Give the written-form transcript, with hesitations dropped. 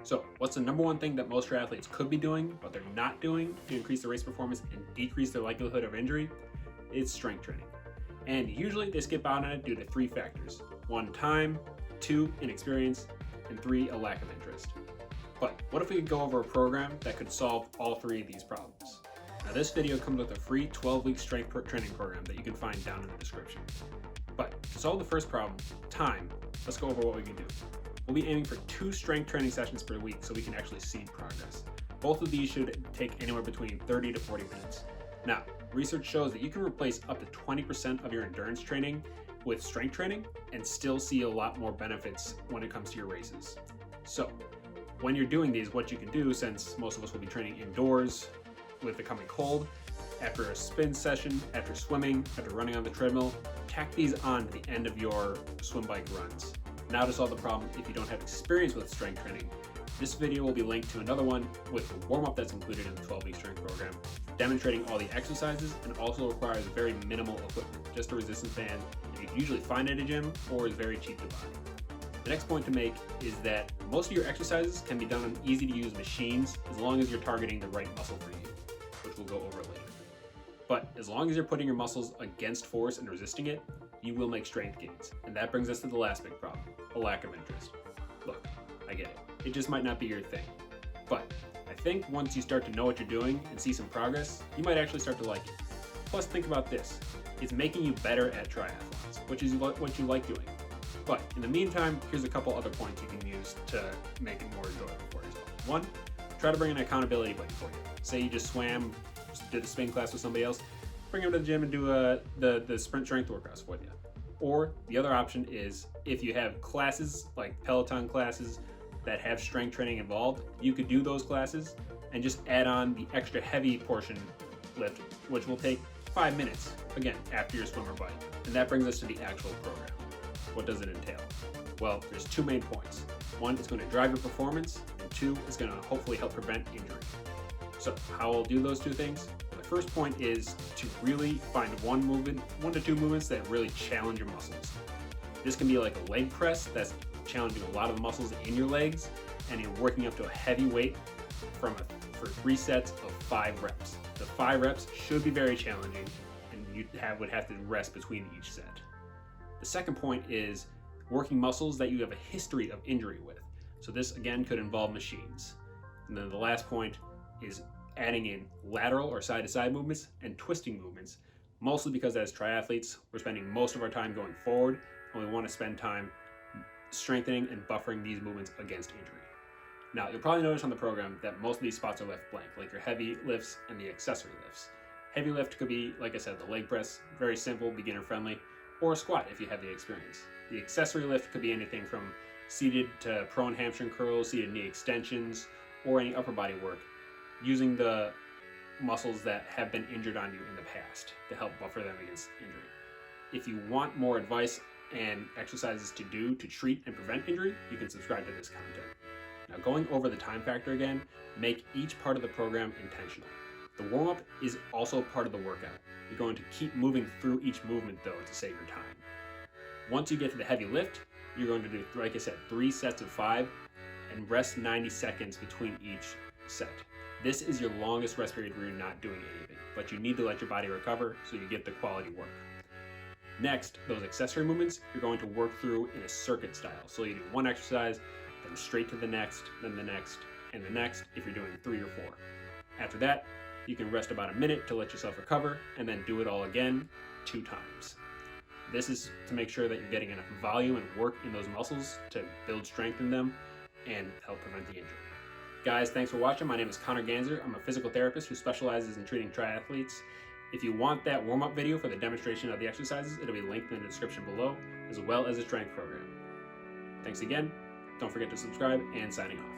So, what's the number one thing that most triathletes could be doing, but they're not doing to increase their race performance and decrease their likelihood of injury? It's strength training. And usually they skip out on it due to three factors. 1, time, 2, inexperience, and 3, a lack of interest. But what if we could go over a program that could solve all three of these problems? Now this video comes with a free 12-week strength training program that you can find down in the description. But to solve the first problem, time, let's go over what we can do. We'll be aiming for 2 strength training sessions per week so we can actually see progress. Both of these should take anywhere between 30 to 40 minutes. Now, research shows that you can replace up to 20% of your endurance training with strength training and still see a lot more benefits when it comes to your races. So, when you're doing these, what you can do, since most of us will be training indoors with the coming cold, after a spin session, after swimming, after running on the treadmill, tack these on to the end of your swim bike runs. Now to solve the problem, if you don't have experience with strength training, this video will be linked to another one with the warm-up that's included in the 12-week strength program, demonstrating all the exercises, and also requires very minimal equipment, just a resistance band that you can usually find at a gym or is very cheap to buy. The next point to make is that most of your exercises can be done on easy-to-use machines as long as you're targeting the right muscle for you, which we'll go over later. But as long as you're putting your muscles against force and resisting it, you will make strength gains. And that brings us to the last big problem, a lack of interest. Look, I get it. It just might not be your thing. But I think once you start to know what you're doing and see some progress, you might actually start to like it. Plus, think about this. It's making you better at triathlons, which is what you like doing. But in the meantime, here's a couple other points you can use to make it more enjoyable for yourself. 1, try to bring an accountability buddy for you. Say you just did a spin class with somebody else, bring them to the gym and do the sprint strength workouts for you. Or the other option is if you have classes like Peloton classes that have strength training involved, you could do those classes and just add on the extra heavy portion lift, which will take 5 minutes, again, after your swim or bike. And that brings us to the actual program. What does it entail? Well, there's 2 main points. 1, it's going to drive your performance, and 2, it's going to hopefully help prevent injury. So how I'll do those 2 things? The first point is to really find 1 to 2 movements that really challenge your muscles. This can be like a leg press that's challenging a lot of the muscles in your legs, and you're working up to a heavy weight for 3 sets of 5 reps. The 5 reps should be very challenging, and you would have to rest between each set. The second point is working muscles that you have a history of injury with. So this again could involve machines. And then the last point is adding in lateral or side-to-side movements and twisting movements, mostly because as triathletes, we're spending most of our time going forward, and we want to spend time strengthening and buffering these movements against injury. Now, you'll probably notice on the program that most of these spots are left blank, like your heavy lifts and the accessory lifts. Heavy lift could be, like I said, the leg press, very simple, beginner-friendly, or a squat if you have the experience. The accessory lift could be anything from seated to prone hamstring curls, seated knee extensions, or any upper body work, using the muscles that have been injured on you in the past to help buffer them against injury. If you want more advice and exercises to do to treat and prevent injury, you can subscribe to this content. Now, going over the time factor again, make each part of the program intentional. The warm-up is also part of the workout. You're going to keep moving through each movement though to save your time. Once you get to the heavy lift, you're going to do, like I said, 3 sets of 5 and rest 90 seconds between each set. This is your longest rest period where you're not doing anything, but you need to let your body recover so you get the quality work. Next, those accessory movements, you're going to work through in a circuit style. So you do 1 exercise, then straight to the next, then the next, and the next if you're doing 3 or 4. After that, you can rest about a minute to let yourself recover, and then do it all again 2 times. This is to make sure that you're getting enough volume and work in those muscles to build strength in them and help prevent the injury. Guys, thanks for watching. My name is Connor Ganser. I'm a physical therapist who specializes in treating triathletes. If you want that warm-up video for the demonstration of the exercises, it'll be linked in the description below, as well as a strength program. Thanks again. Don't forget to subscribe, and signing off.